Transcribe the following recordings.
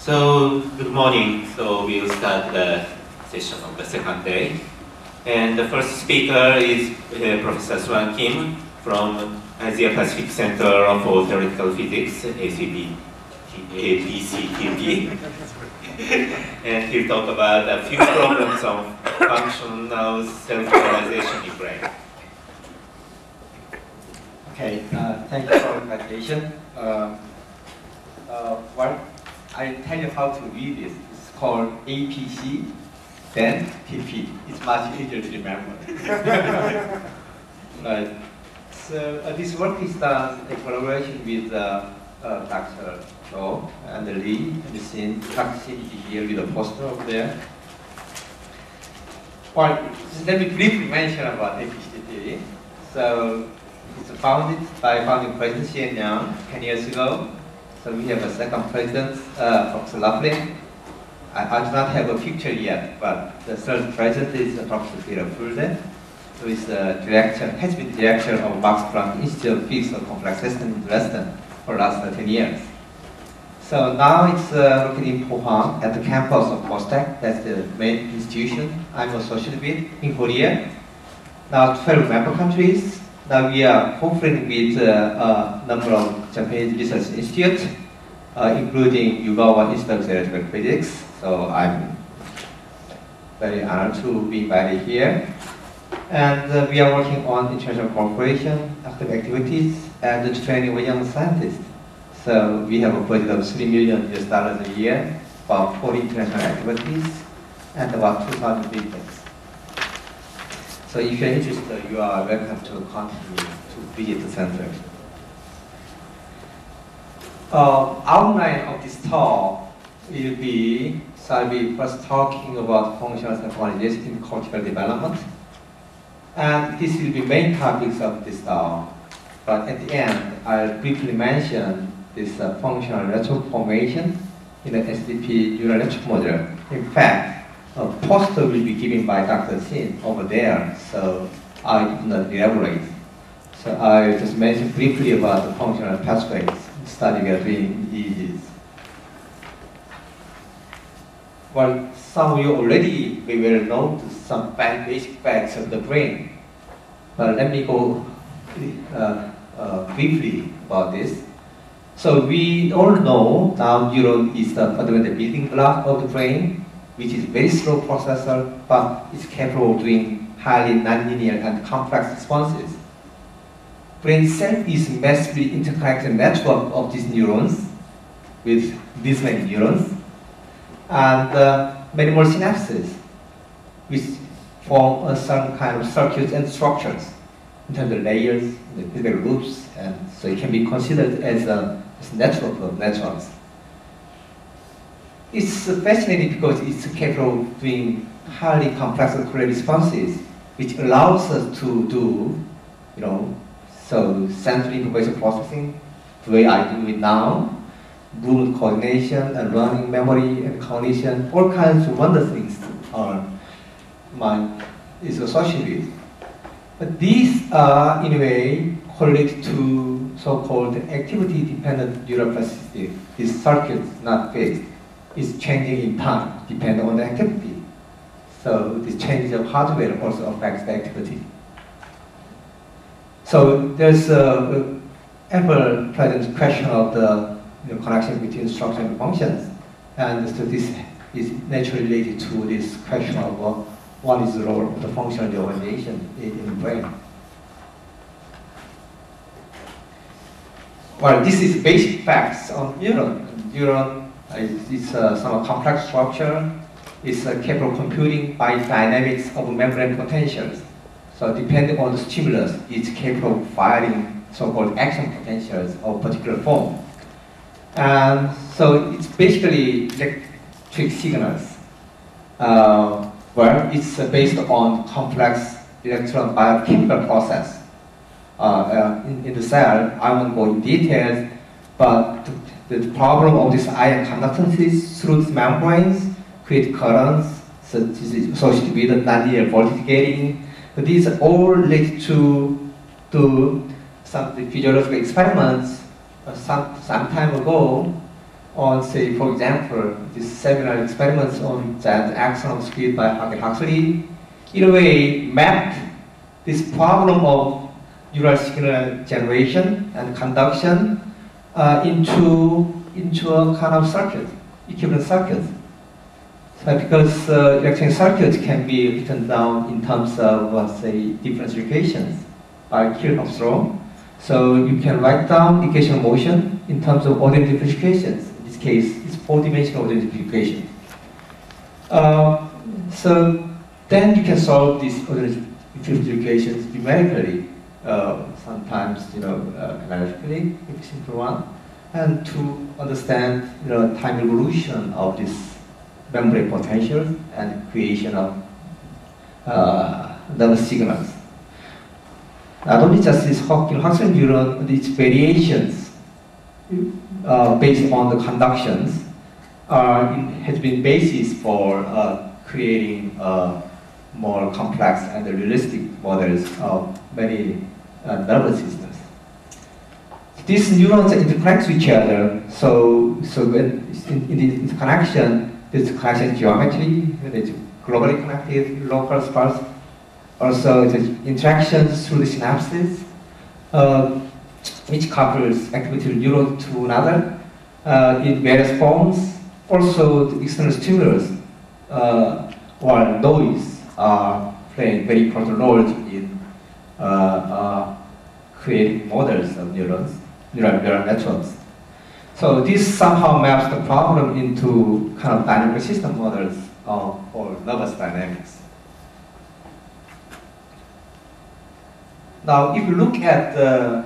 So, good morning. So, we'll start the session of the second day. And the first speaker is Professor Seunghwan Kim from Asia Pacific Center for Theoretical Physics, APCTP. And he'll talk about a few problems of functional self-realization in brain. Okay, thank you for the invitation. Well, I'll tell you how to read this. It's called APC, then TP. It's much easier to remember. Right. So this work is done in collaboration with Dr. Cho and Lee, and Dr. Shin is here with a poster over there. Well, let me briefly mention about APCTP. So it's founded by founding President Seunghwan 10 years ago. So we have a second president, Professor Laughlin. I do not have a picture yet, but the third president is Professor Peter Fulden, who is the director, has been director of Max Planck Institute of Physics of Complex Systems in Dresden for the last 10 years. So now it's located in Pohang at the campus of COSTEC. That's the main institution I'm associated with in Korea. Now 12 member countries. Now we are cooperating with a number of Japanese research institutes, including Yukawa Institute of Electrical Physics. So I'm very honored to be invited here. And we are working on international cooperation, active activities, and the training of young scientists. So we have a budget of $3 million a year for 40 international activities and about 2,000 visitors. So if you're interested, you are welcome to continue to visit the center. Outline of this talk will be, so I'll be first talking about functional self-organization in cultural development. And this will be main topics of this talk. But at the end, I'll briefly mention this functional network formation in the SDP neural network model. In fact, a poster will be given by Dr. Shin over there, so I did not elaborate. So I just mention briefly about the functional pathways study we are doing in EEGs. Well, some of you already very well know some basic facts of the brain, but let me go briefly about this. So we all know now neuron is the fundamental building block of the brain, which is a very slow processor, but it's capable of doing highly nonlinear and complex responses. Brain itself is massively interconnected network of these neurons with these many neurons, and many more synapses, which form a certain kind of circuits and structures in terms of layers, the physical loops, and so it can be considered as a network of neurons. It's fascinating because it's capable of doing highly complex and correct responses, which allows us to do, so sensory information processing, the way I do it now, movement coordination and learning, memory and cognition, all kinds of wonderful things our mind is associated with. But these are, in a way, correlated to so-called activity-dependent neuroplasticity. This circuit is not fixed. It's changing in time, depending on the activity. So this change of hardware also affects the activity. So there's an ever-present question of the connection between structure and functions. And so this is naturally related to this question of what is the role of the functional organization in the brain. Well, this is basic facts on neuron. Neuron is some complex structure. It's capable of computing by dynamics of membrane potentials. So depending on the stimulus, it's capable of firing so-called action potentials of particular form. And so it's basically electric signals, where it's based on complex electron biochemical process. In the cell, I won't go in details, but the problem of this ion conductances through these membranes create currents, so this is associated with the nonlinear voltage gating. But these are all related to some physiological experiments some time ago on, say, for example, these seminal experiments on giant axon speed by Huxley, in a way mapped this problem of neural signal generation and conduction into a kind of circuit, equivalent circuit. So because electronic circuits can be written down in terms of, say, differential equations by Kirchhoff's law. So you can write down equation of motion in terms of ordinary differential equations. In this case, it's four-dimensional ordinary differential equation. So then you can solve these ordinary differential equations numerically, sometimes analytically, if it's simple one, and to understand time evolution of this membrane potential and creation of nervous signals. Not only just this Huxley neuron, but its variations based on the conductions has been basis for creating more complex and realistic models of many nervous systems. These neurons interact with each other, so when in this connection, there's connection geometry, it's globally connected, local sparse. Also, the interactions through the synapses, which couples activity of neuron to another in various forms. Also, the external stimulus or noise are playing very important roles in creating models of neural networks. So this somehow maps the problem into kind of dynamic system models for nervous dynamics. Now, if you look at the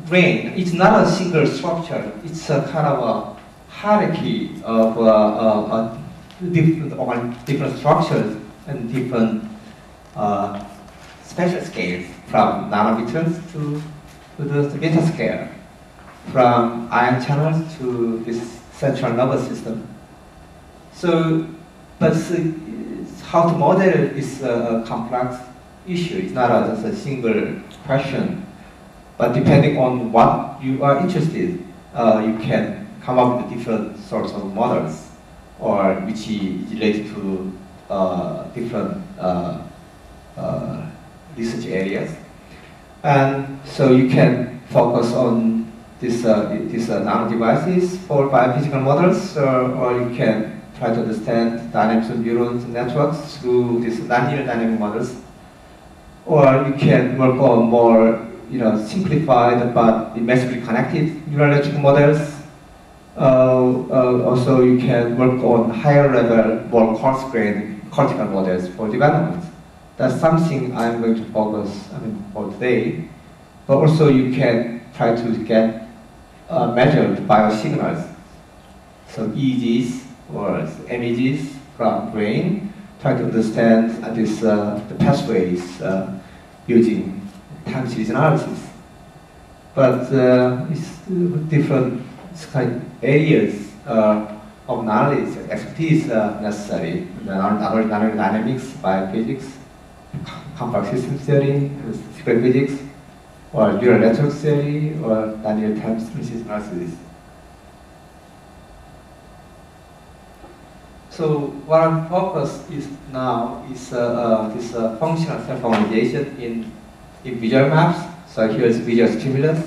brain, it's not a single structure. It's a kind of a hierarchy of different structures and different spatial scales, from nanometers to the beta scale, from ion channels to this central nervous system. So, but how to model is a complex issue. It's not just a single question, but depending on what you are interested, you can come up with different sorts of models, or which is related to different research areas. And so you can focus on these nano devices for biophysical models, or you can try to understand dynamics of neurons and networks through these nonlinear dynamic models. Or you can work on more, simplified but massively connected neural network models. Also, you can work on higher level, more coarse-grained cortical models for development. That's something I'm going to focus for today. But also, you can try to get measured biosignals, so EEGs or MEGs from brain. Try to understand the pathways using time series analysis. But it's different kind of areas of knowledge and expertise necessary. Dynamics, biophysics, complex system theory, secret physics, or neural network theory, or linear time series analysis. So what I'm focused is now is this functional self-organization in visual maps. So here's visual stimulus.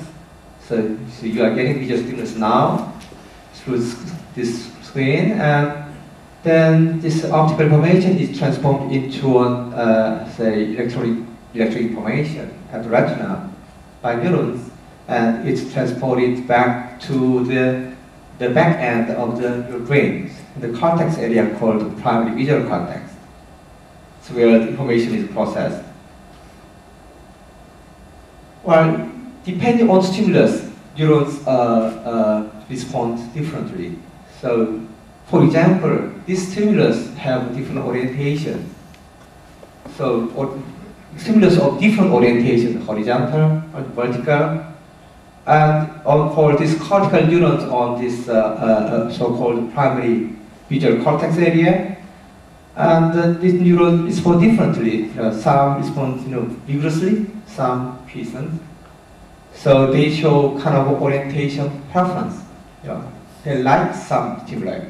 So you are getting visual stimulus now through this screen, and then this optical information is transformed into say electric information at the retina by neurons, and it's transported back to the back end of your brain, the cortex area called the primary visual cortex. It's where the information is processed. Well, depending on stimulus, neurons respond differently. So, for example, these stimulus have different orientation. So, stimulus of different orientation, horizontal or vertical. And for these cortical neurons on this so-called primary visual cortex area, and these neurons respond differently. Some respond vigorously, some peasant. So they show kind of orientation preference. they like some stimuli.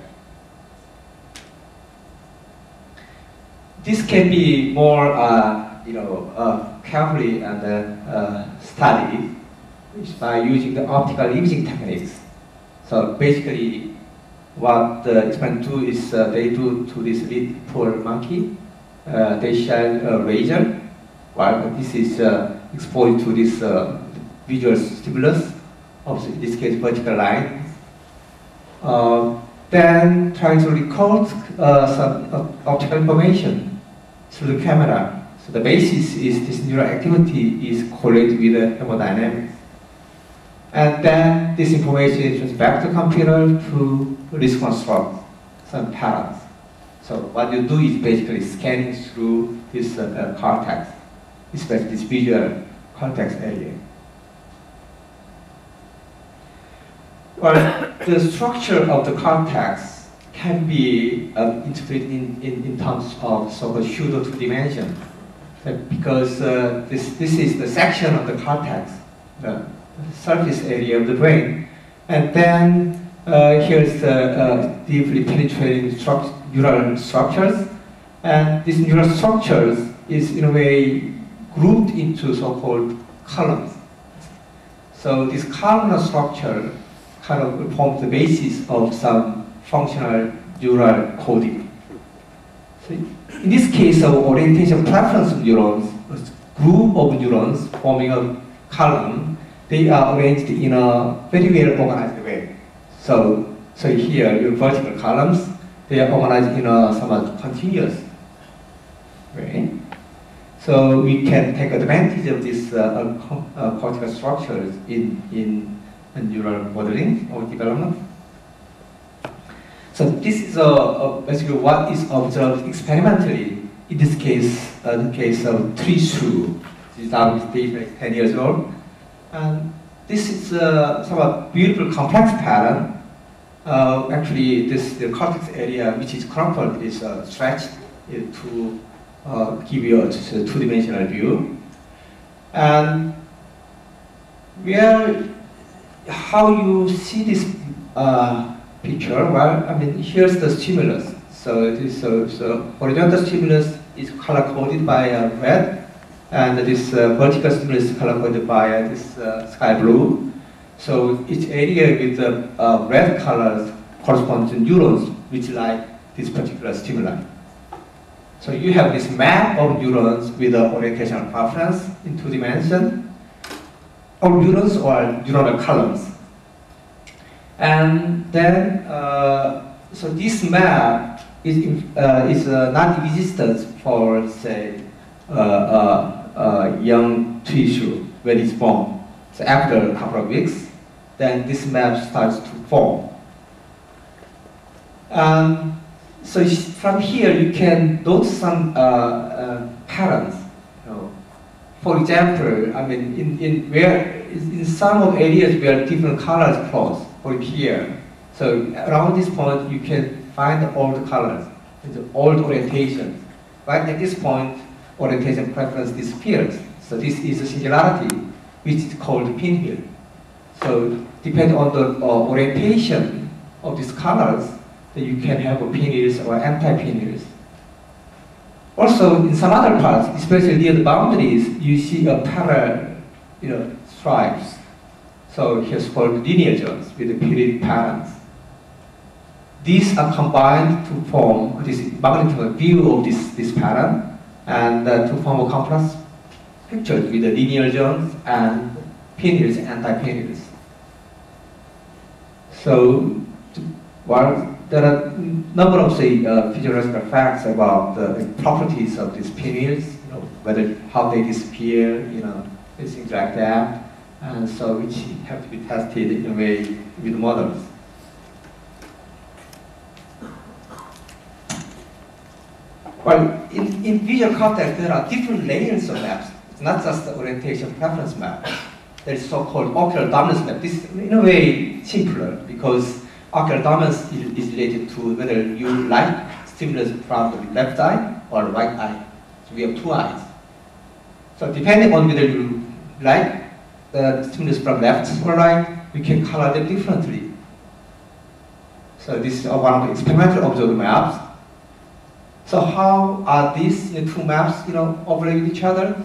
This can be more, carefully and studied by using the optical imaging techniques. So basically, what the experiments do is they do to this little monkey. They shine a laser, while this is exposed to this visual stimulus, of in this case vertical line. Then trying to record some optical information through the camera. So the basis is this neural activity is correlated with the hemodynamics. And then this information is transferred back to the computer to reconstruct some patterns. So what you do is basically scanning through this cortex, especially this visual cortex area. Well, the structure of the cortex can be interpreted in terms of so-called pseudo two dimension, because this is the section of the cortex, the surface area of the brain, and then here's the deeply penetrating neural structures, and these neural structures is in a way grouped into so-called columns. So this columnar structure kind of forms the basis of some functional neural coding. So in this case of orientation preference neurons, a group of neurons forming a column, they are arranged in a very well organized way. So here, your vertical columns, they are organized in a somewhat continuous way. So we can take advantage of these cortical structures in neural modeling or development. So this is basically what is observed experimentally. In this case, the case of tree shrew. This is data 10 years old. And this is a somewhat beautiful complex pattern. Actually, the cortex area, which is crumpled, is stretched to give you a two-dimensional view. And how you see this picture? Well, I mean, here's the stimulus. So horizontal stimulus is color-coded by red, and this vertical stimulus is color-coded by this sky blue. So each area with the red colors corresponds to neurons which like this particular stimuli. So you have this map of neurons with the orientation preference in two dimensions, or neurons or neuronal columns. And then, so this map is non-existent for, say, young tissue when it's born. So after a couple of weeks, then this map starts to form. So from here, you can note some patterns. For example, I mean, in some of areas where different colors cross, or here. So around this point, you can find all the colors, the old orientation. Right at this point, orientation preference disappears. So this is a singularity, which is called pinwheel. So depending on the orientation of these colors, then you can have pinwheels or anti-pinwheels. Also, in some other parts, especially near the boundaries, you see a parallel, stripes. So here's called linear zones with the periodic patterns. These are combined to form this magnetical view of this pattern, and to form a complex picture with the linear zones and pinwheels and anti-pinwheels. So, while there are a number of, say, physiological facts about the properties of these pinwheels, how they disappear, things like that, and so which have to be tested in a way with models. Well, in visual cortex, there are different layers of maps. It's not just the orientation preference map. There is so-called ocular dominance map. This is in a way simpler because ocular dominance is related to whether you like stimulus from the left eye or right eye. So we have two eyes. So depending on whether you like the stimulus from left or right, we can color them differently. So this is one of the experimental observed maps. So how are these two maps, overlay with each other?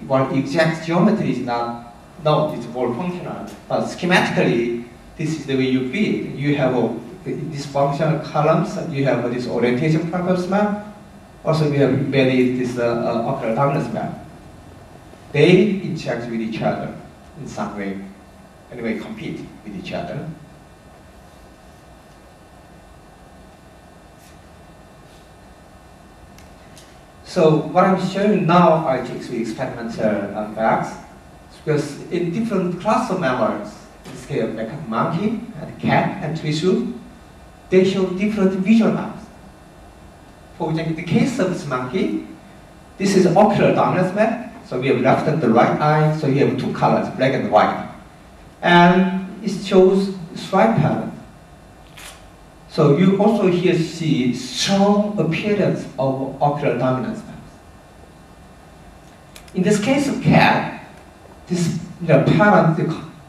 Well, exact geometry is not known, it's more functional. But schematically, this is the way you build. You have these functional columns, and you have this orientation preference map. Also, we have embedded this ocular dominance map. They interact with each other in some way, anyway, compete with each other. So what I'm showing now are actually experimental facts, because in different class of mammals, in the scale like monkey and cat and tissue, they show different visual maps. For example, in the case of this monkey, this is ocular dominance map. So we have left and the right eye, so you have two colors, black and white. And it shows stripe pattern. So you also here see strong appearance of ocular dominance maps. In this case of cat, this pattern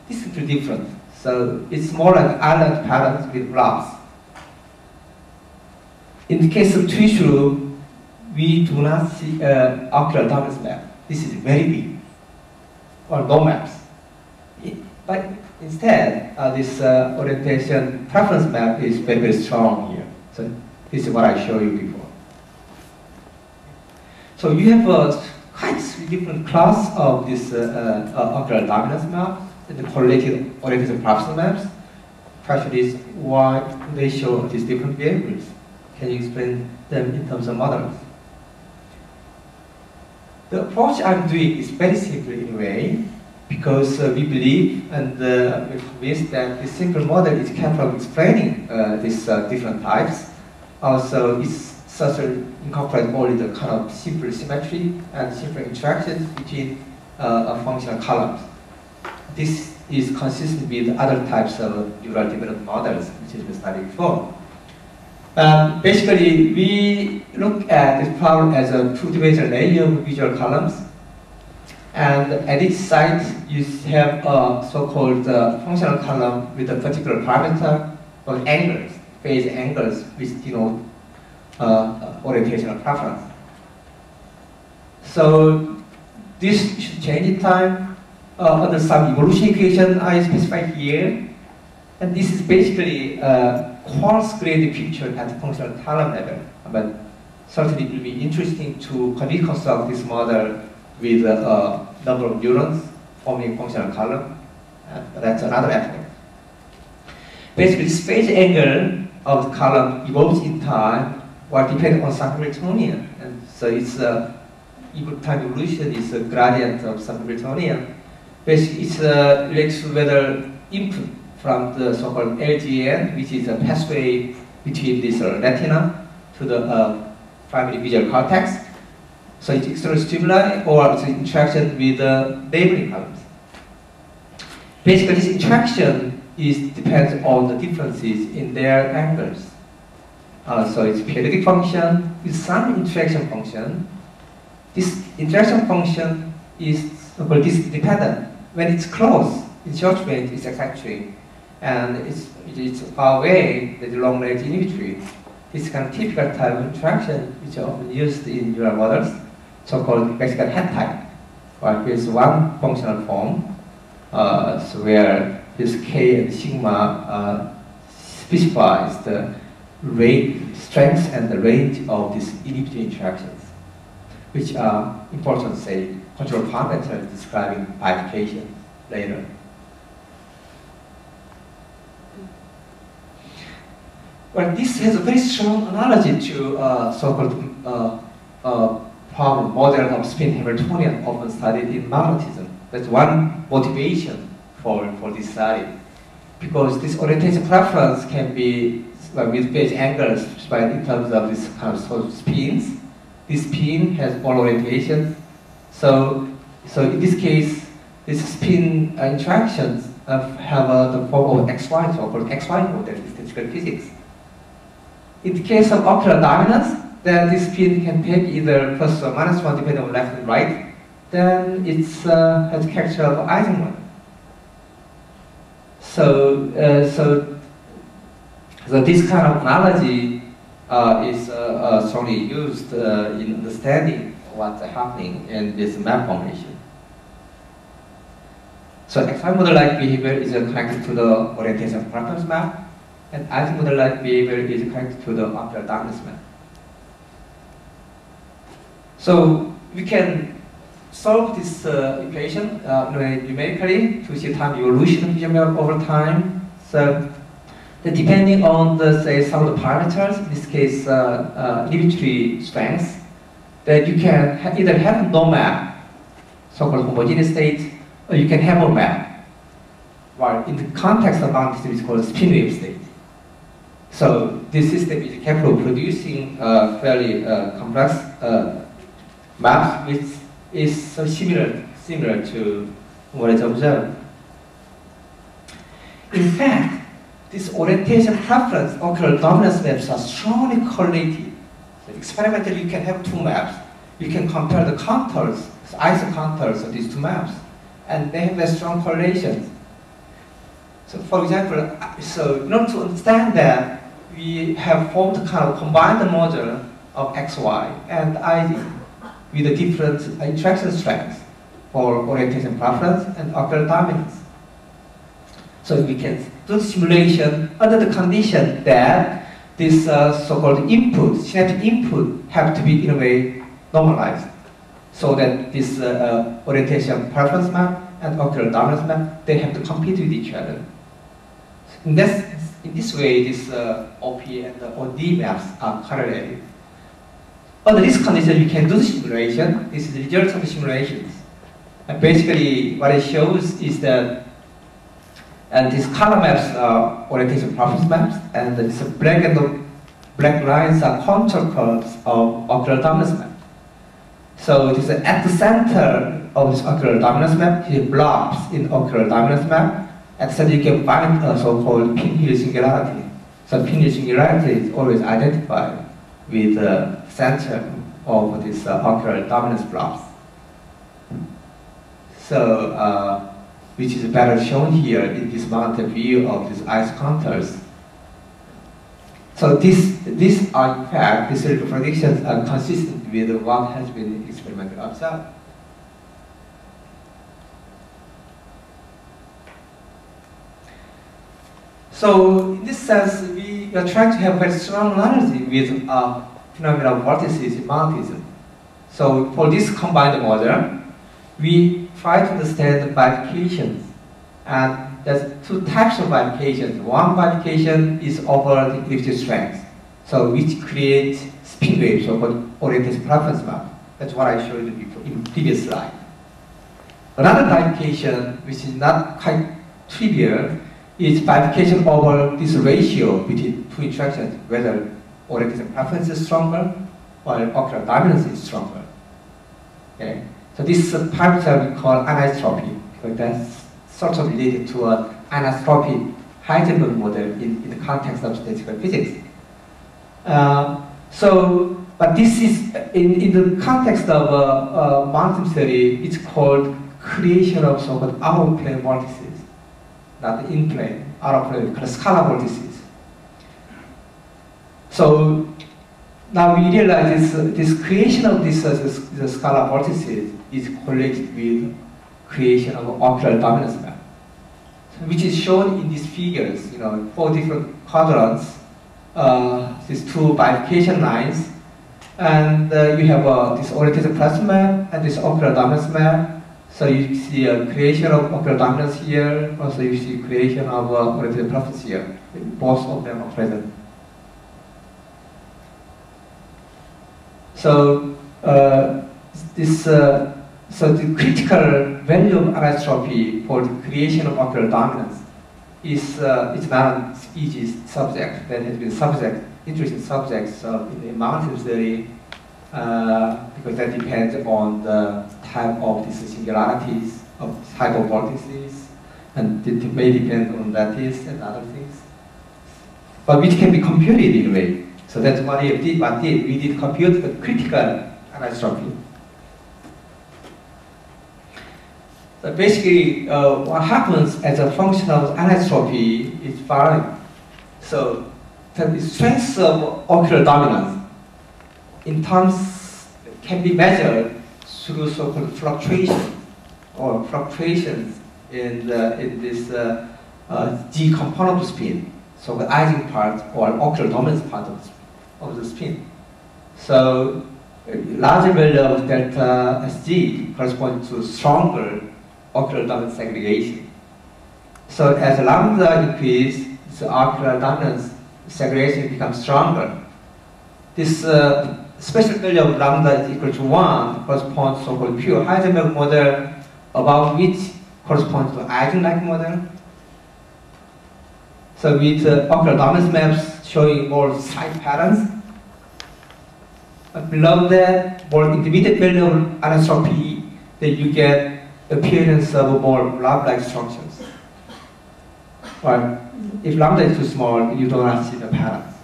is pretty different. So it's more like island patterns with blobs. In the case of tissue, we do not see ocular dominance map. This is very big, or no maps. But instead, this orientation preference map is very, very strong here. So this is what I showed you before. So you have a quite different class of this ocular dominance map and the correlated orientation preference maps. Question is, why do they show these different behaviors? Can you explain them in terms of models? The approach I'm doing is very simple in a way, because we believe and we're convinced that this simple model is capable of explaining these different types. Also, it's certainly incorporates only the kind of simple symmetry and simple interactions between functional columns. This is consistent with other types of neural development models, which has been studied before. Basically, we look at this problem as a two-dimensional layer of visual columns. And at each side, you have a so-called functional column with a particular parameter called angles, phase angles, which denote orientational preference. So this should change in time under some evolution equation I specified here. And this is basically quartz graded picture at the functional column level. But certainly it will be interesting to reconstruct this model with a number of neurons forming functional column. But that's another effort. Basically, this phase angle of the column evolves in time while depending on some Hamiltonian. And so it's time evolution is a gradient of some Hamiltonian. Basically, it's related to whether input from the so-called LGN, which is a pathway between this retina to the primary visual cortex. So it's external stimuli or it's interaction with the neighboring columns. Basically, this interaction depends on the differences in their angles. So it's periodic function with some interaction function. This interaction function is dependent. When it's close, in short range, it's exactly. And it's far away, there's a long range inhibitory. This kind of typical type of interaction, which are often used in neural models, so-called Mexican head type. Well, here's one functional form, so where this K and sigma specifies the rate, strength and the range of these inhibitory interactions, which are important, say, control parameters describing bifurcation later. Well, this has a very strong analogy to so-called problem model of spin Hamiltonian often studied in magnetism. That's one motivation for this study. Because this orientation preference can be with phase angles in terms of this kind of sort of spins. This spin has all orientation. So in this case, these spin interactions have the form of XY, so-called XY model in statistical physics. In the case of ocular dominance, then this spin can take either plus or minus 1 depending on left and right. Then it has character of Eisenman. So So this kind of analogy is strongly used in understanding what's happening in this map formation. So XY model-like behavior is connected to the orientation preference map, and IT model-like behavior is connected to the ocular dominance map. So we can solve this equation numerically to see time evolution of vision map over time. So depending on the, say, some of the parameters, in this case inhibitory strength, that you can either have no map, so-called homogeneous state, or you can have a map. While in the context of magnetism, it's called spin wave state. So this system is capable of producing fairly complex maps, which is so similar to what is observed. In fact, this orientation preference ocular dominance maps are strongly correlated. So experimentally, you can have two maps. You can compare the contours, the isocontours of these two maps, and they have a strong correlation. So, for example, so in order to understand that, we have formed a kind of combined model of XY and ID with the different interaction strengths for orientation preference and ocular dominance. So we can do the simulation under the condition that this so-called input, synaptic input, have to be in a way normalized, so that this orientation preference map and ocular dominance map, they have to compete with each other. In this way, this OP and the OD maps are correlated. Under this condition, you can do the simulation. This is the result of the simulations. And basically, what it shows is that, and these color maps are orientation preference maps, and this black and the black lines are contour curves of ocular dominance map. So it is at the center of this ocular dominance map, it blobs in ocular dominance map, and so you can find a so-called pinhole singularity. So pinhole singularity is always identified with the center of this ocular dominance blobs. So, which is better shown here in this mounted view of these ice contours. So these are in fact, these predictions are consistent with what has been experimentally observed. So in this sense, we are trying to have very strong analogy with phenomena of vortices in magnetism. So for this combined model, we try to understand the bifurcations. And there's two types of bifurcations. One bifurcation is over the electric strength, so which creates spin waves, so-called orientation preference map. That's what I showed you before in the previous slide. Another bifurcation, which is not quite trivial, is bifurcation over this ratio between two interactions, whether orientation preference is stronger or ocular dominance is stronger. Okay? So this parameter we call anisotropy, because that's sort of related to an anisotropic Heisenberg model in the context of statistical physics. But this is, in the context of magnetism theory, it's called creation of so-called out-of-plane vortices. Not in plane, out of plane, called scalar vortices. So now we realize this creation of this scalar vortices is correlated with creation of ocular dominance map, which is shown in these figures. 4 different quadrants, these two bifurcation lines, and you have this orientation preference map and this ocular dominance map. So you see a creation of ocular dominance here, also you see creation of orientation preference here. Both of them are present. So so the critical value of anisotropy for the creation of ocular dominance is it's not an species subject that has been interesting subjects in magnetism theory, because that depends on the type of these singularities of type of vortices, and it may depend on lattice and other things, but which can be computed in a way. So that's what we did. We did compute the critical anisotropy. So basically, what happens as a function of anisotropy is following. So the strength of ocular dominance in terms can be measured through so-called fluctuations or fluctuations in this G component of spin, so the Ising part or ocular dominance part of the spin. So larger value of delta SG corresponds to stronger ocular dominance segregation. So as lambda increases, the ocular dominance segregation becomes stronger. This special value of lambda is equal to 1 corresponds to so-called pure Heisenberg model, above which corresponds to Ising-like model. So with ocular dominance maps showing more side patterns, below that, more intermediate value of anisotropy, then you get appearance of more blob-like structures. But if lambda is too small, you do not see the patterns.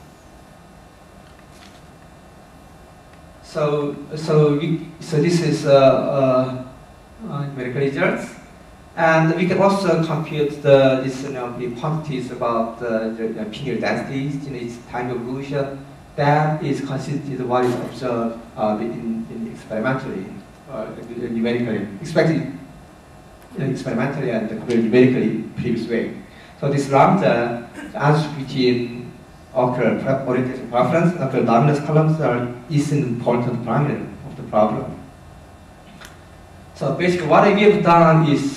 So this is numerical results, and we can also compute the quantities about the pineal densities in its time evolution. That is considered what is observed in experimentally, numerically, experimentally and numerically previous way. So this lambda, the answer between ocular orientation preference and ocular dominance columns is an important parameter of the problem. So basically what we have done is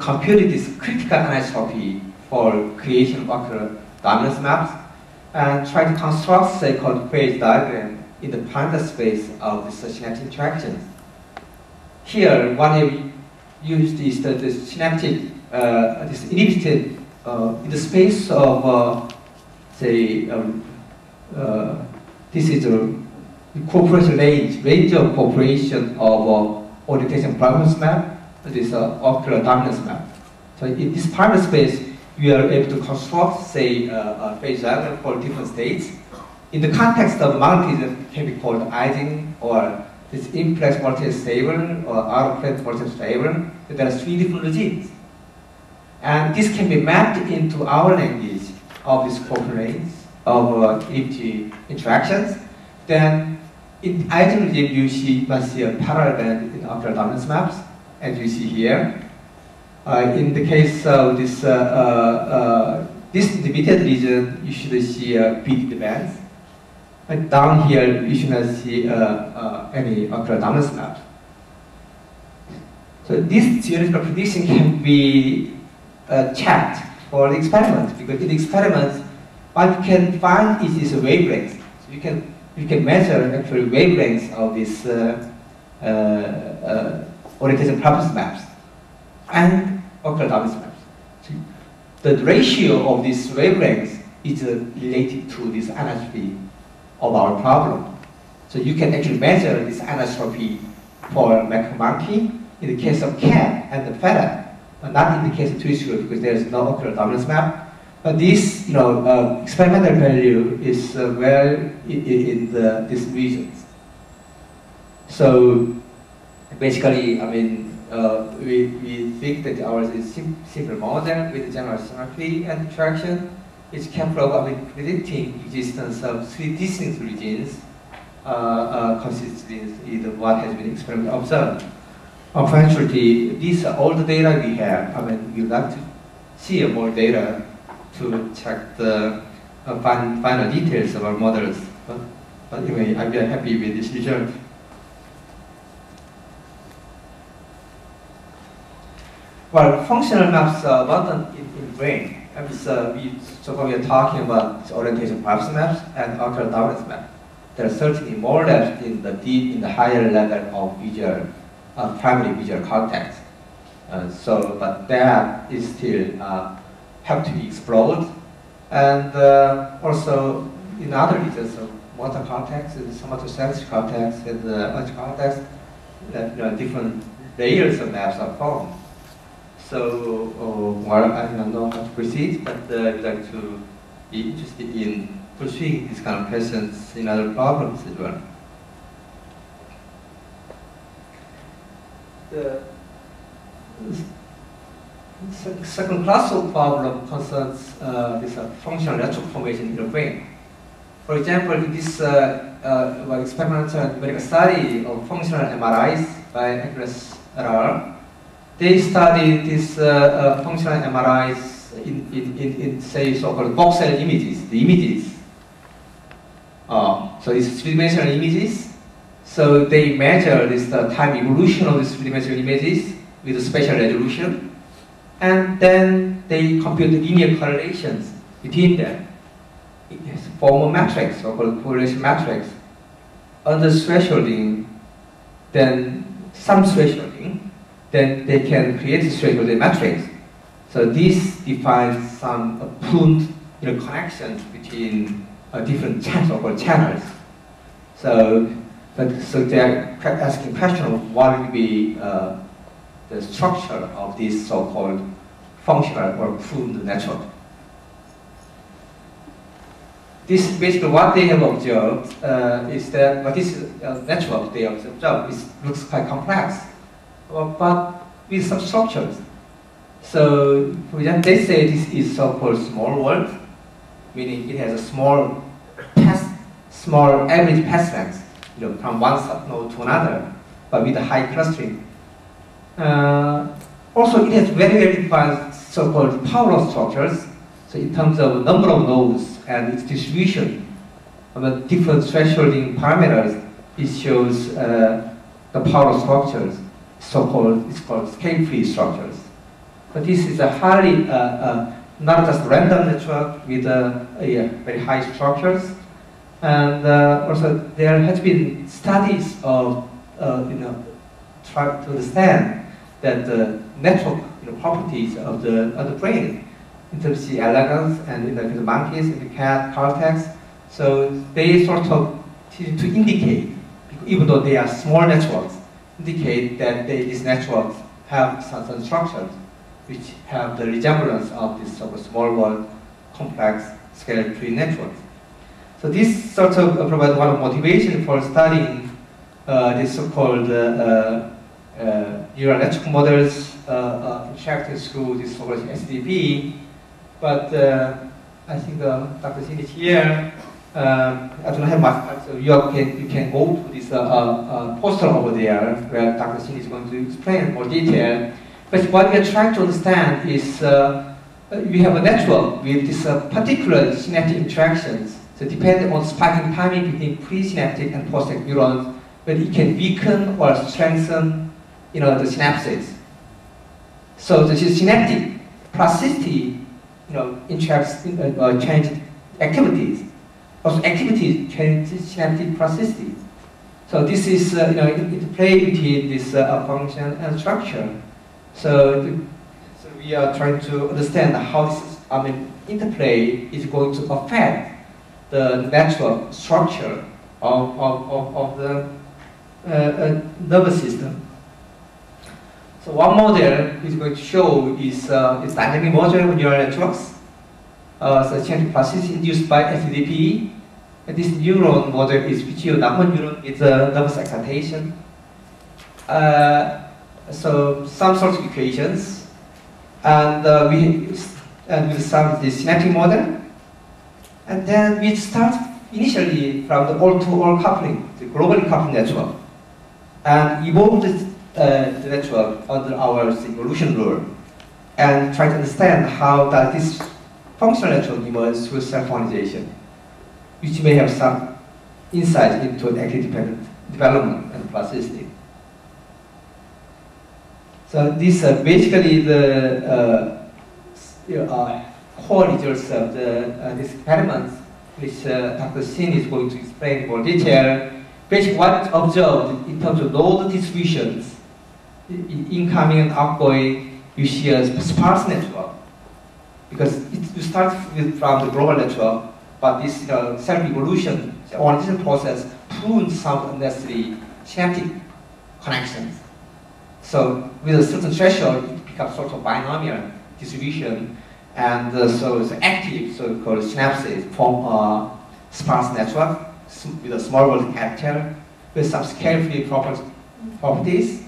computed this critical anisotropy for creation of ocular dominance maps and try to construct so-called phase diagram in the parameter space of the synaptic interactions. Here, what we used is the synaptic, this inhibited in the space of, say, this is a cooperation range of cooperation of orientation preference map, this ocular dominance map. So in this parameter space, we are able to construct, say, a phase diagram for different states. In the context of magnetism, it can be called Ising or this in-place voltage stable or out-of-place voltage stable. There are 3 different regimes. And this can be mapped into our language of this cooperation of elliptic interactions. Then in Ising regime, you must see a parallel band in ocular dominance maps, as you see here. In the case of this intermediate region, you should see beaded bands. And down here, you should not see any ocular dominance maps. So this theoretical prediction can be checked for the experiment, because in the experiment, what you can find is wavelengths. So you can measure actually wavelengths of these orientation preference maps and ocular dominance maps. So the ratio of these wavelengths is related to this anisotropy of our problem. So you can actually measure this anisotropy for macaque monkey in the case of cat and the feather, but not in the case of Twister because there is no ocular dominance map. But this, experimental value is well in these regions. So basically, I mean, we think that ours is simple model with general symmetry and interaction. It's capable of predicting existence of 3 distinct regions consistent with what has been experimentally observed. Unfortunately, these are all the data we have. I mean, we'd like to see more data to check the final details of our models. But anyway, I'm very happy with this result. Well, functional maps are abundant in brain. So we are talking about orientation preference maps and ocular dominance maps. There are certainly more maps in the higher level of visual, primary visual cortex. But that is still have to be explored. And also in other regions of motor cortex, somatosensory cortex, and the cortex, different layers of maps are formed. So, well, I don't know how to proceed, but I'd like to be interested in pursuing these kind of questions in other problems as well. The second class of problem concerns this functional electrical formation in the brain. For example, in this experimental numerical study of functional MRIs by Nicholas et al., they studied these functional MRIs in say, so-called voxel images, the images. So these three-dimensional images. So they measure this time evolution of these three-dimensional images with a spatial resolution, and then they compute the linear correlations between them. It form a matrix, so-called correlation matrix. Under thresholding, then some thresholding, then they can create a thresholding matrix. So this defines some pruned connections between different so-called channels. So they are asking question of what will be the structure of this so-called functional or pruned network. This basically what they have observed is that this network they observed looks quite complex, but with some structures. So, for example, they say this is so-called small world, meaning it has a small average path length, from one subnode to another, but with a high clustering. Also, it has very defined so-called power law structures. So, in terms of number of nodes and its distribution of the different thresholding parameters, it shows the power law structures. It's called scale-free structures. But this is a highly, not just random network with very high structures. And also there has been studies of, trying to understand that the network properties of the brain, in terms of the elegance and in the monkeys, in the cat, cortex. So they sort of tend to indicate, even though they are small networks, indicate that these networks have certain structures which have the resemblance of this sort of small world complex scale-free networks. So this sort of provides one of motivation for studying this so-called neural network models interacting through this so-called SDP. But I think Dr. Sin is here. I don't have much, so you can go to this poster over there where Dr. Sin is going to explain in more detail. But what we are trying to understand is we have a network with these particular synaptic interactions. So depending on spiking timing between presynaptic and postsynaptic neurons, whether it can weaken or strengthen, the synapses. So the synaptic plasticity, interacts, change activities. Also, activities change synaptic plasticity. So this is, interplay between this function and structure. So we are trying to understand how this interplay is going to affect the network structure of the nervous system. So one model is going to show is dynamic model of neural networks. So change plasticity induced by APCTP. And this neuron model is pituitary neuron with nervous excitation. So some sort of equations, and we start the synaptic model, and then we start initially from the all-to-all coupling, the globally coupled network, and evolve the network under our evolution rule, and try to understand how that this functional network emerges through self-organization, which may have some insight into an activity-dependent development and plasticity. So these are basically the core results of these experiments, which Dr. Sin is going to explain in more detail. Basically, what observed in terms of node distributions, incoming and outgoing, you see a sparse network, because you start from the global network, but this self-evolution, the organization process, prunes some unnecessary synaptic connections. So with a certain threshold, it becomes sort of binomial distribution, and so the active so-called synapses form a sparse network with a small world character with some scale-free properties.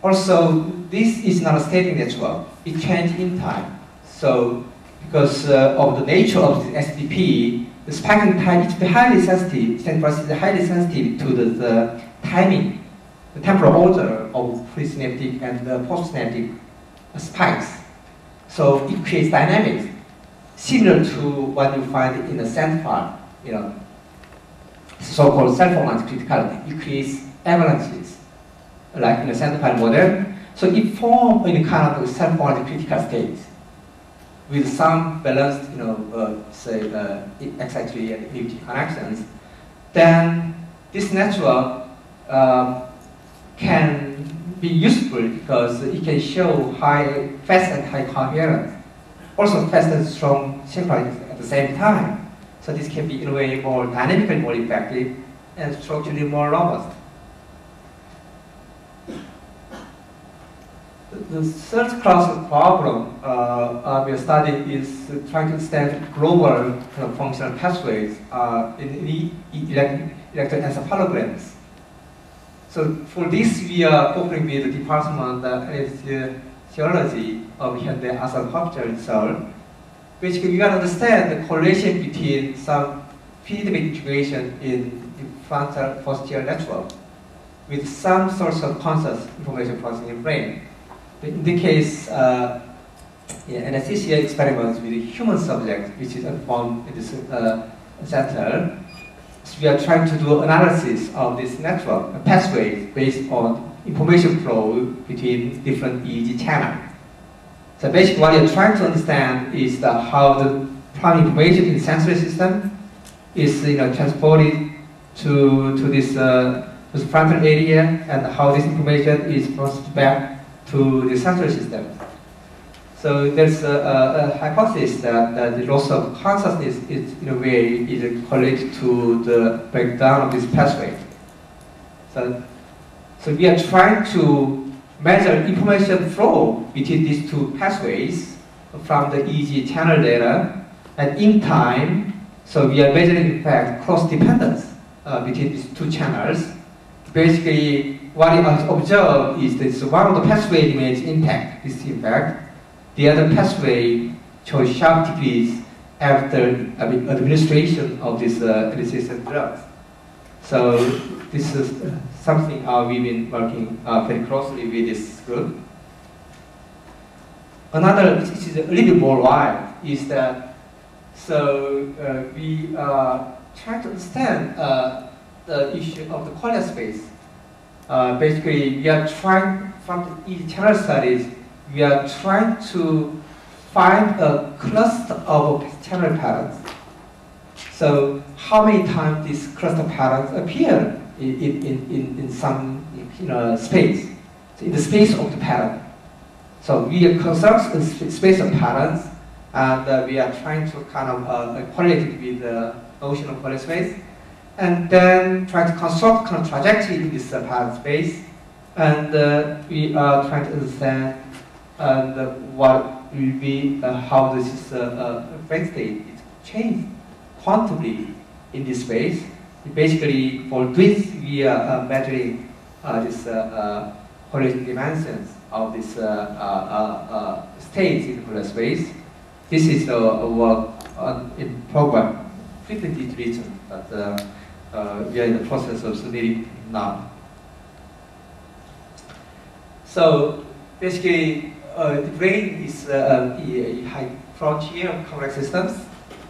Also, this is not a static network; it changes in time. So because of the nature of the SDP, the spiking time is highly sensitive, central process is highly sensitive to the timing, the temporal order of presynaptic and postsynaptic spikes. So it creates dynamics similar to what you find in the center part, so-called self-organized criticality. It creates avalanches, like in the center part model. So it forms in a kind of self-organized critical state with some balanced, say, excitatory and inhibitory connections. Then this network can be useful because it can show fast and high coherence, also fast and strong synchronization at the same time. So this can be in a way more dynamically more effective and structurally more robust. The third class of problem we are studying is trying to understand global functional pathways in electroencephalograms. So for this, we are cooperating with the Department of Anesthesiology of Hyundai Asan Hospital in Seoul. Basically, we want to understand the correlation between some feedback integration in the frontal posterior network with some source of conscious information processing in brain. In the case, anesthesia experiments with human subjects, which is informed in this center. So we are trying to do analysis of this network pathways based on information flow between different EEG channels. So basically, what you're trying to understand is how the primary information in the sensory system is transported to this frontal area, and how this information is processed back to the sensory system. So there's a hypothesis that the loss of consciousness is, in a way, is correlated to the breakdown of this pathway. So we are trying to measure information flow between these two pathways from the EEG channel data, and in time, so we are measuring, in fact, cross-dependence between these two channels. Basically, what we observe is that one of the pathway remains intact, this effect. The other pathway shows sharp decrease after administration of this resistant drugs. So this is something we've been working very closely with this group. Another, which is a little bit more wide, is that we are trying to understand the issue of the corneal space. Basically, we are trying, from the EEG channel studies, we are trying to find a cluster of channel patterns. So how many times these cluster patterns appear in some space, so in the space of the pattern. So we are construct a space of patterns, and we are trying to kind of correlate it with the notion of corneal space, and then try to construct kind of trajectory in this pattern space, and we are trying to understand what will be how this brain state is changed quantumly in this space. Basically, for this, we are measuring this correlation dimensions of this states in the corneal space. This is a work in progress, frequently written, but we are in the process of submitting now. So basically, the brain is a high frontier of complex systems,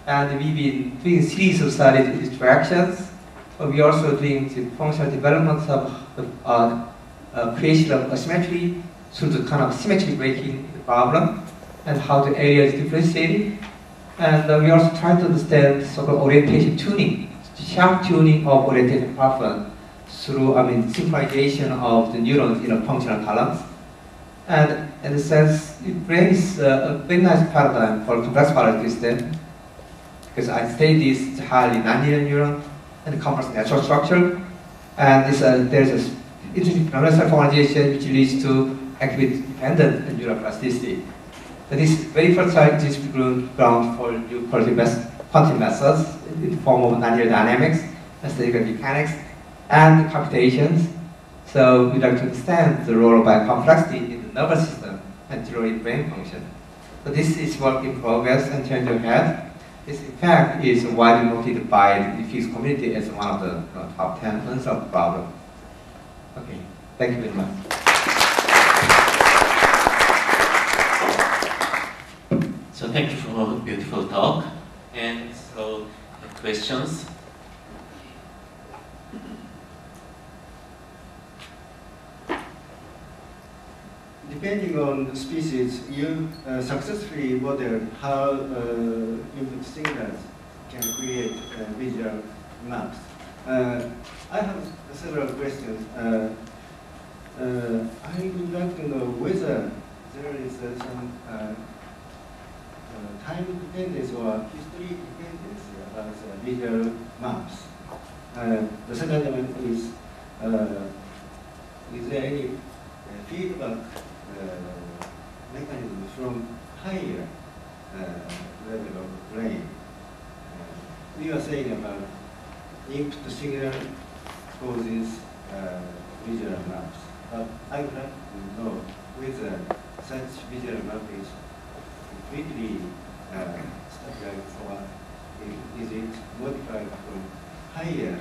and we've been doing a series of studies in these directions. We are also doing the functional development of the creation of asymmetry through the kind of symmetry breaking the problem, and how the area is differentiated. And we are also trying to understand so-called orientation tuning, sharp tuning of orientation preference through synchronization of the neurons in functional columns. And in a sense, the brain is a very nice paradigm for complex biology system, because I state this is highly nonlinear neuron and complex natural structure, and there's an interesting phenomenon self-organization which leads to activity-dependent neuroplasticity. So this very fertile ground for new quantum methods in the form of nonlinear dynamics, statistical mechanics, and computations. So we'd like to understand the role of biocomplexity in the nervous system and theory brain function. So this is work in progress and turning ahead. This in fact is widely noted by the physics community as one of the top 10 unsolved problems. Okay, thank you very much. So thank you for a beautiful talk. And so questions? Depending on the species, you successfully model how input signals can create visual maps. I have several questions. I would like to know whether there is some time dependence or history dependence as visual maps. The second one is there any feedback mechanism from higher level of brain? You are saying about input signal causes visual maps, but I would like to know whether such visual map is completely stabilized or is it modified from higher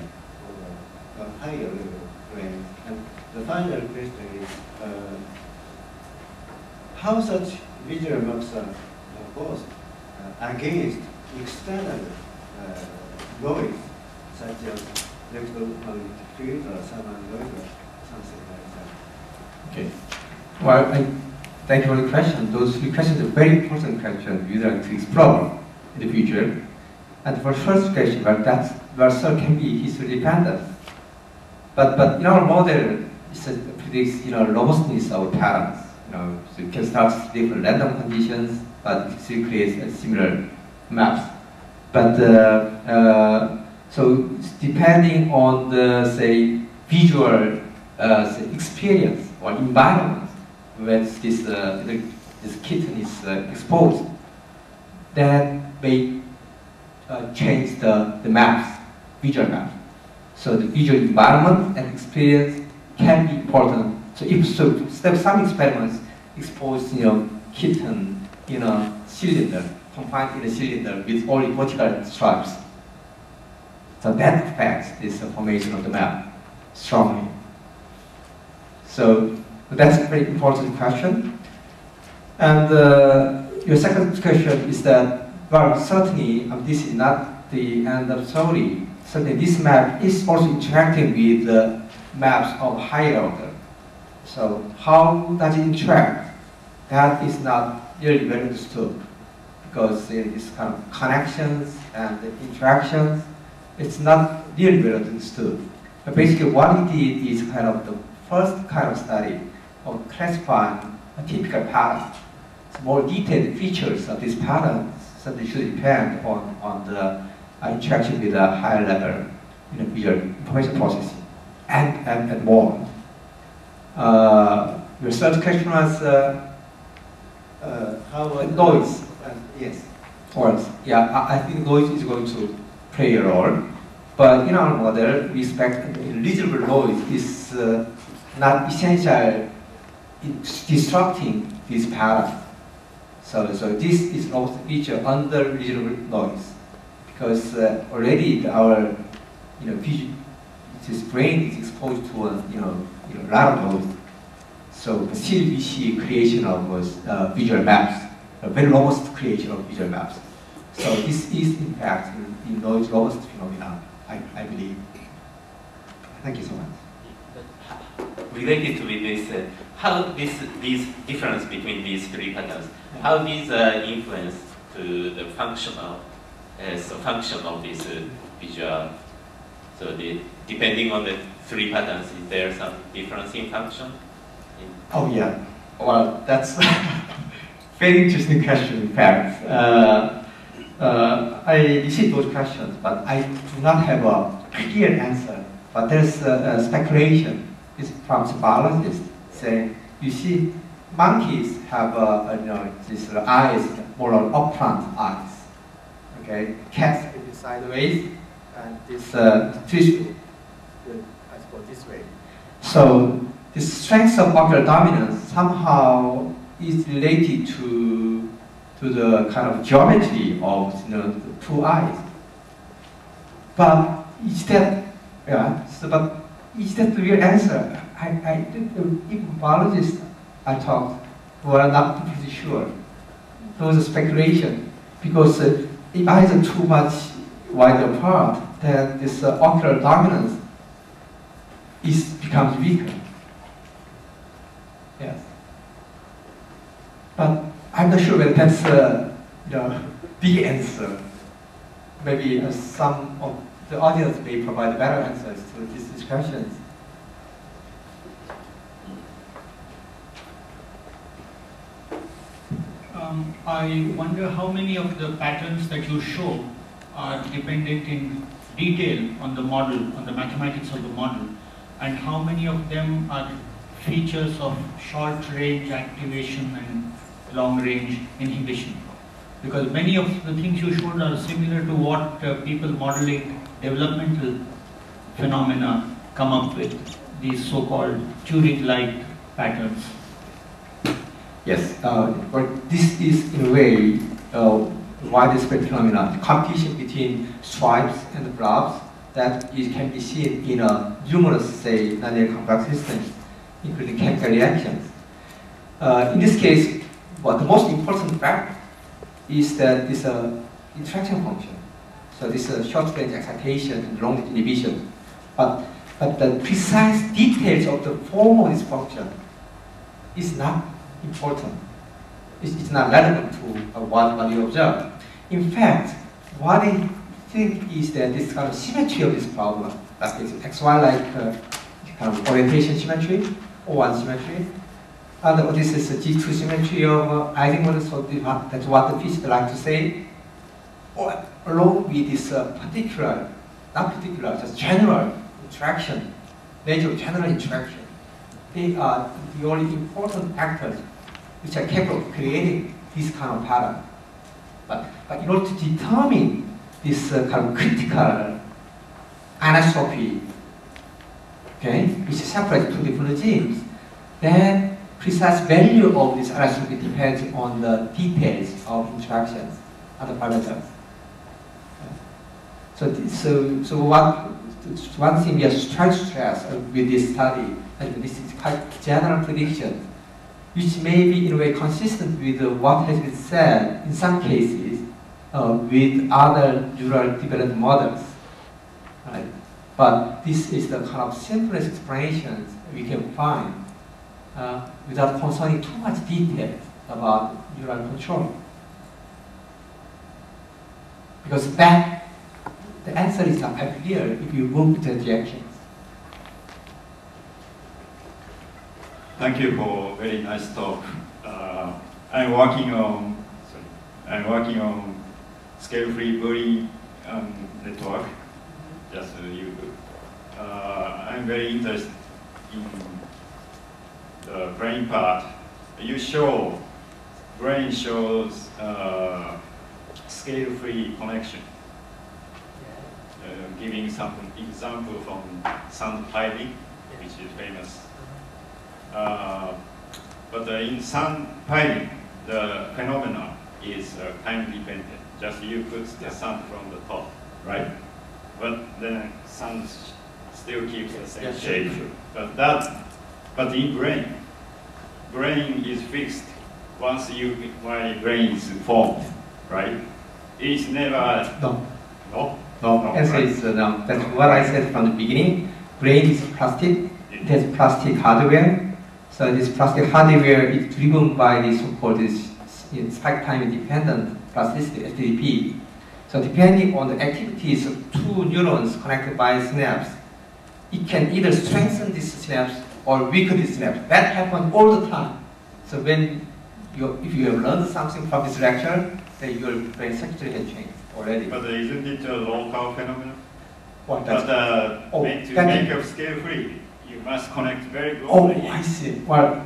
or higher level of brain? And the final question is how such visual maps are composed against external noise, such as electromagnetic field or thermal noise or something like that. Okay. Well, thank you for the question. Those three questions are very important questions we would like to explore in the future. And for the first question, well, so can be history dependent. But in our model, it predicts robustness of patterns. So you can start with different random conditions, but it still creates similar maps. But so depending on the visual experience or environment where this kitten is exposed, that may change the maps, visual maps. So the visual environment and experience can be important. So if some experiments expose kitten in a cylinder, confined in a cylinder with only vertical stripes, so that affects this formation of the map strongly. So that's a very important question. And your second question is that, well, certainly this is not the end of the story. Certainly this map is also interacting with the maps of higher order. So how does it interact? That is not really well understood, because there is kind of connections and interactions. It's not really well understood. But basically what it did is kind of the first kind of study of classifying a typical pattern. So more detailed features of these patterns certainly should depend on the interaction with a higher level visual information processing and more. Your third question was how noise. Yes. Noise. Yeah, I think noise is going to play a role. But in our model, we expect reasonable noise is not essential in disrupting this pattern. So this is also a feature under reasonable noise, because already our this brain is exposed to a lot of noise. So still we see creation of visual maps, a very robust creation of visual maps. So this is in fact the noise robust phenomenon, I believe. Thank you so much. Related to this, how these difference between these three patterns, how these influence to the functional function of this visual. So depending on the three patterns, is there some difference in function? Oh yeah. Well, that's very interesting question. In fact, I received those questions, but I do not have a clear answer. But there's a speculation. It's from some biologists saying, you see, monkeys have these eyes, more on upfront eyes. Okay, cats will be sideways, and this fish, I suppose, this way. So the strength of ocular dominance somehow is related to to the kind of geometry of the two eyes. But is that, but is that the real answer? Even biologists I talked were not pretty sure. There was a speculation because if eyes are too much wide apart, then this ocular dominance becomes weaker. Yes. But I'm not sure whether that's the big answer. Maybe some of the audience may provide better answers to these questions. I wonder how many of the patterns that you show are dependent in detail on the model, on the mathematics of the model, and how many of them are features of short-range activation and long-range inhibition. Because many of the things you showed are similar to what people modeling developmental phenomena come up with, these so-called Turing-like patterns. Yes, but this is in a way widespread phenomenon, the competition between stripes and blobs that can be seen in numerous, say, nonlinear complex systems, including chemical reactions. In this case, the most important fact is that this interaction function. So this short-range excitation and long-range inhibition. But the precise details of the form of this function is not important. It's not relevant to what you observe. In fact, what I think is that this kind of symmetry of this problem, that is XY-like kind of orientation symmetry, O1 symmetry, and this is a G2 symmetry of Eisenhower, so that's what the physicists like to say, or along with this particular, not particular, just general interaction, nature of general interaction. They are the only important actors which are capable of creating this kind of pattern. But in order to determine this kind of critical anisotropy, okay, which separates two different regimes, then precise value of this anisotropy depends on the details of interactions and the parameters. So one thing we are trying to stress with this study, and this is quite general prediction, which may be in a way consistent with what has been said in some cases with other neural development models. Right? But this is the kind of simplest explanations we can find without concerning too much detail about neural control. Because the answer is not clear if you move the reactions. Thank you for very nice talk. I'm working on scale-free Boolean network. Just you. I'm very interested in the brain part. You show brain shows scale-free connection. Giving some example from sound piping, which is famous. But in sound piping, the phenomena is time dependent. Just you put the sound from the top, right? But then sound still keeps the same shape. But in brain is fixed once my brain is formed, right? It's never no. Answer is no. That's what I said from the beginning. Brain is plastic. It has plastic hardware. So this plastic hardware is driven by the so-called spike time dependent plasticity, APCTP. So depending on the activities of two neurons connected by synapse, it can either strengthen this synapse or weaken this synapse. That happens all the time. So if you have learned something from this lecture, then your brain structure has changed already. But isn't it a local phenomenon? What? But to make a scale free, you must connect very globally. Oh, I see. Well,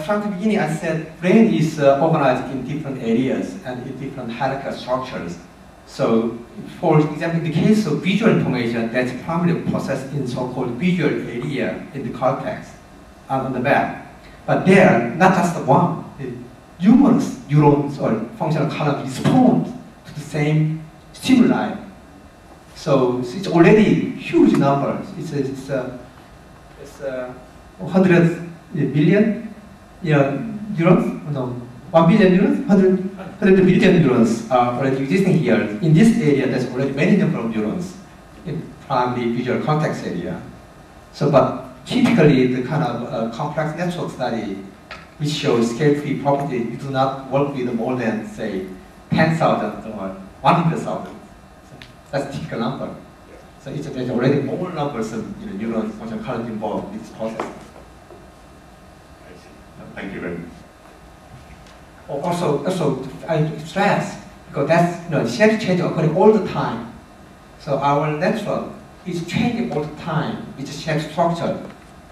from the beginning, I said brain is organized in different areas and in different hierarchical structures. So, for example, in the case of visual information, that's primarily processed in so-called visual area in the cortex on the back. But there, not just the one. numerous neurons or functional columns respond to the same stimuli. So it's already huge numbers. It's 100 billion neurons. No, 1 billion neurons. 100 billion neurons are already existing here. In this area, there's already many number of neurons in primary visual cortex area. So, but typically, the kind of complex network study which shows scale-free property, you do not work with more than, say, 10,000 or 100,000. So that's a typical number. So there's already more numbers of neurons functional current involved in this process. I see. Thank you very much. Also, I stress, because that's, shape change occurring all the time. So our network is changing all the time with shape structure,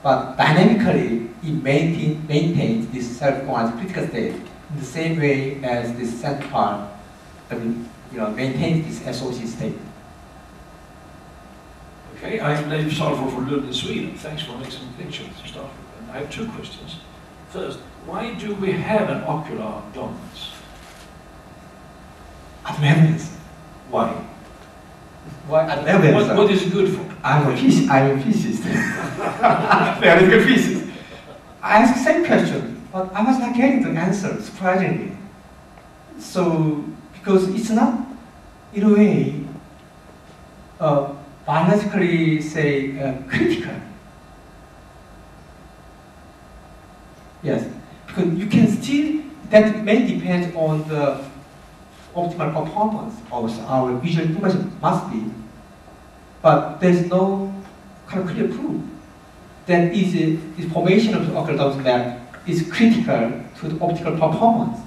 but dynamically it maintains this self-organized critical state in the same way as this center part maintains this SOC state. Okay, I'm Leif Salford from Lund in Sweden. Thanks for an excellent lecture to start with. And I have two questions. First, why do we have an ocular dominance? Evidence. Why? Evidence. What is it good for? I'm a physicist. Very good physicist. I asked the same question, but I was not getting the answer, surprisingly. So, because it's not, in a way, biologically, say, critical. Yes, because you can still, that may depend on the optimal performance of our visual information, must be, but there's no kind of clear proof that the formation of the ocular dominance map is critical to the optical performance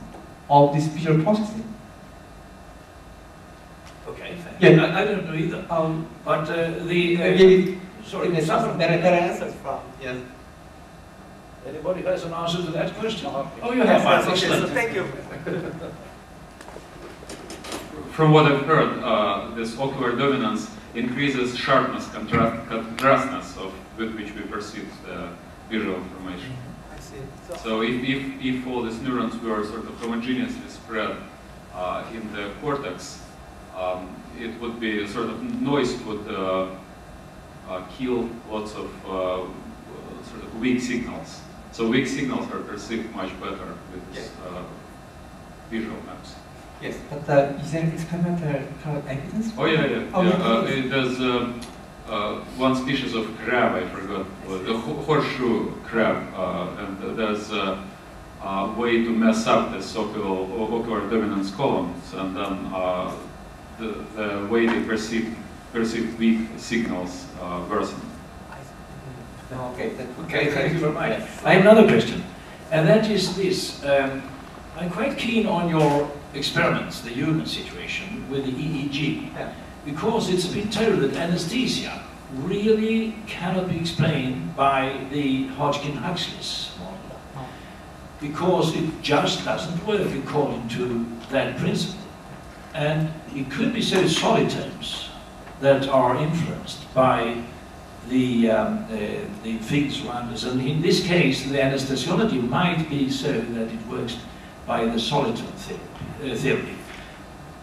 of this visual processing. Okay, thank you. I don't know either. But sorry, some better answers from, yes. Anybody has an answer to that question? Oh, you have one. Excellent. So thank you. From what I've heard, this ocular dominance increases sharpness, contrastness with which we perceive the visual information. I see. So if all these neurons were sort of homogeneously spread in the cortex, it would be sort of noise would kill lots of sort of weak signals. So weak signals are perceived much better with this visual maps. Yes, but is there experimental kind of evidence? Oh yeah. Oh, there's one species of crab, I forgot, the horseshoe crab, and there's a way to mess up the ocular dominance columns, and then the way they perceive weak signals worsen. Okay, thank you very much. I have another question, and that is this. I'm quite keen on your experiments, the human situation, with the EEG, because it's been told that anesthesia really cannot be explained by the Hodgkin-Huxley's model, because it just doesn't work according to that principle. And it could be so solid tones that are influenced by the figures around us, and in this case the anesthesiology might be so that it works by the solitone theory.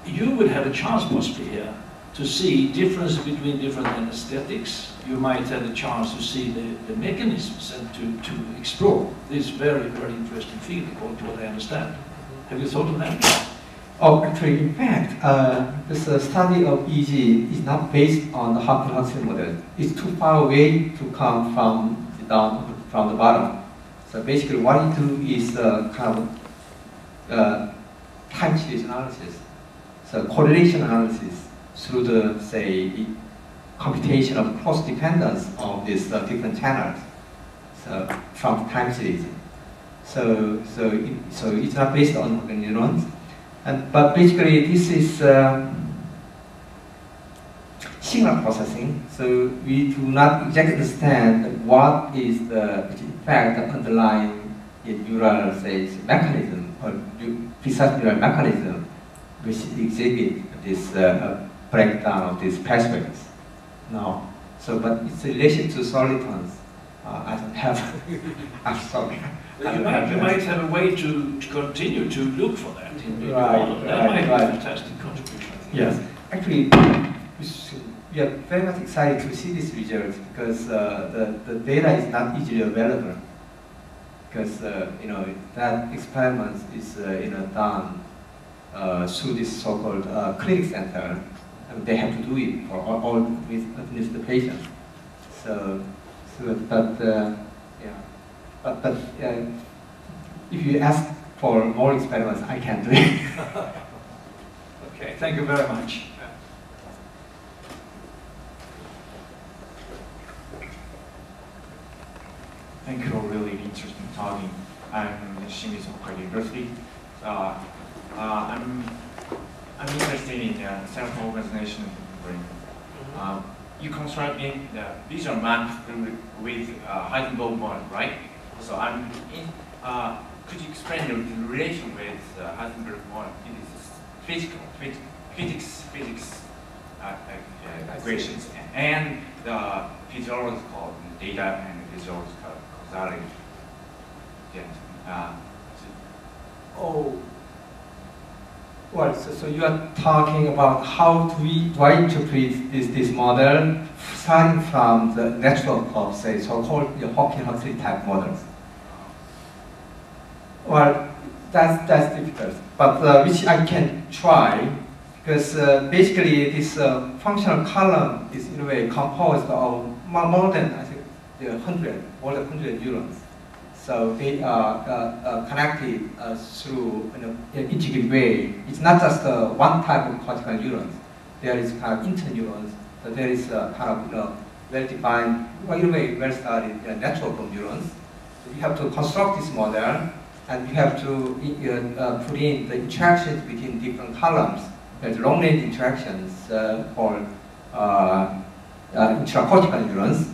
You would have a chance possibly here to see differences between different anesthetics. You might have a chance to see the mechanisms and to explore this very, very interesting field according to what I understand. Have you thought of that? Oh, actually, in fact, this study of EEG is not based on the Hodgkin-Huxley model. It's too far away to come from the bottom. So basically, what you do is kind of time series analysis, so correlation analysis through the, say, computation of cross dependence of these different channels, so from time series. So it's not based on neurons. But basically, this is signal processing. So we do not exactly understand what is the, in fact, the underlying neural, say, mechanism or precise neural mechanism which exhibit this breakdown of these pathways. No. So, but it's in relation to solitons I don't have. I'm sorry. You might have a way to continue to look for that in the model. That might be a fantastic contribution. Yes, actually, we are very much excited to see these results because the data is not easily available. Because that experiment is done through this so-called clinic center, and they have to do it for all with the patients. But if you ask for more experiments, I can do it. Okay, thank you very much. Thank you for really interesting talking. I'm Nishinomiya from Kyoto University. I'm interested in self-organization of the brain. You constructed the visual map with Heisenberg model, right? So could you explain the relation with Heisenberg model in this physics equations and the physiological data and physiological causality? Well, so you are talking about how do I interpret this model starting from the network of, say, so-called Hawking-Huxley type models. Well, that's difficult, but which I can try, because basically this functional column is in a way composed of more than, I think, more than 100 neurons. So they are connected through an integrated way. It's not just one type of cortical neurons. There is kind of interneurons. So there is kind of well-defined, in a way well-studied network of neurons. So you have to construct this model, and you have to put in the interactions between different columns. There's long-range interactions called intracortical neurons.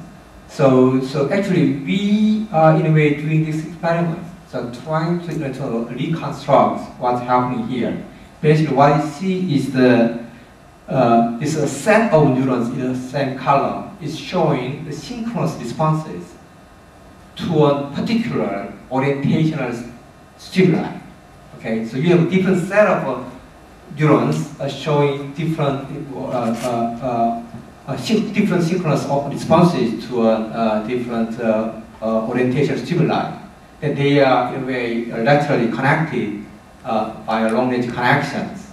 So actually, we are in a way doing this experiment. So trying to reconstruct what's happening here. Basically, what you see is is a set of neurons in the same column is showing the synchronous responses to a particular orientational stimuli. Okay, so you have a different set of neurons showing different different synchronous responses to different orientation stimuli. And they are in a way laterally connected by long-range connections.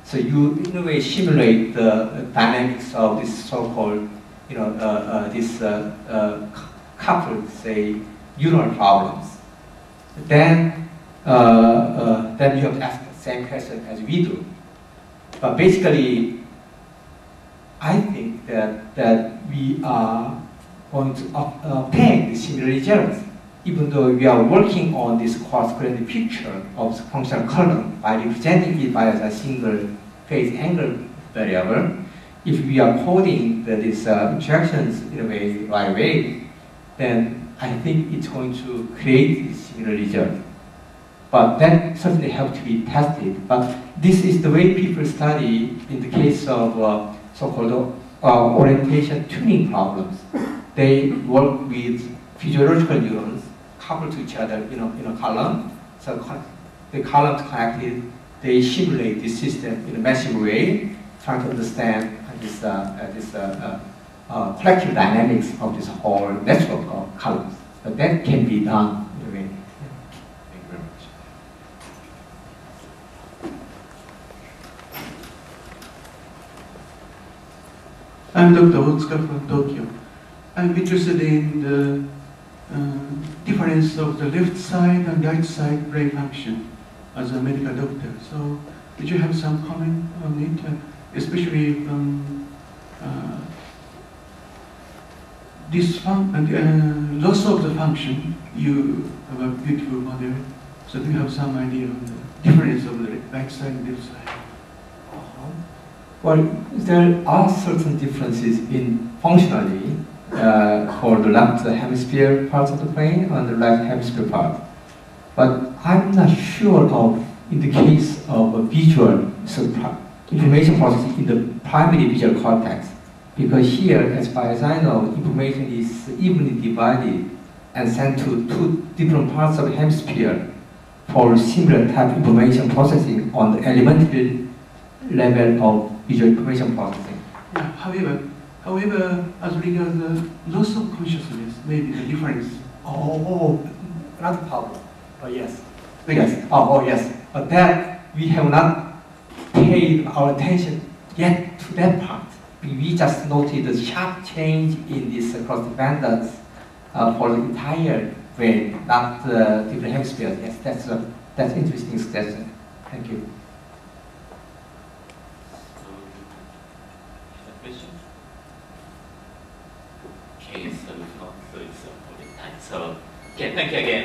So you in a way simulate the dynamics of this so-called, this coupled, say, neural problems. Then you have to ask the same question as we do. But basically, I think that we are going to obtain the similar results, even though we are working on this coarse-grained picture of the functional column by representing it by a single phase angle variable. If we are coding these interactions in a way right away, then I think it's going to create a similar result. But that certainly have to be tested. But this is the way people study in the case of so-called orientation tuning problems. They work with physiological neurons coupled to each other in a column. So the columns connected, they simulate this system in a massive way, trying to understand this collective dynamics of this whole network of columns. But that can be done in a way. Thank you very much. I'm Dr. Otsuka from Tokyo. I'm interested in the difference of the left side and right side brain function as a medical doctor. So, did you have some comment on it, especially from loss of the function? You have a beautiful model. So, do you have some idea on the difference of the right side and left side? Well, there are certain differences in functionally for the left hemisphere part of the brain and the right hemisphere part. But I'm not sure of, in the case of a visual information processing in the primary visual cortex, because here, as far as I know, information is evenly divided and sent to two different parts of the hemisphere for similar type information processing on the elementary level of visual information processing. Yeah, however, as regards the loss of consciousness, maybe the difference. Not a problem. Oh, yes. Yes. Oh, yes. But that we have not paid our attention yet to that part. We just noted the sharp change in this across the bands for the entire brain, not the different hemispheres. Yes, that's interesting suggestion. Thank you. Okay, so it's time. So, okay, thank you again.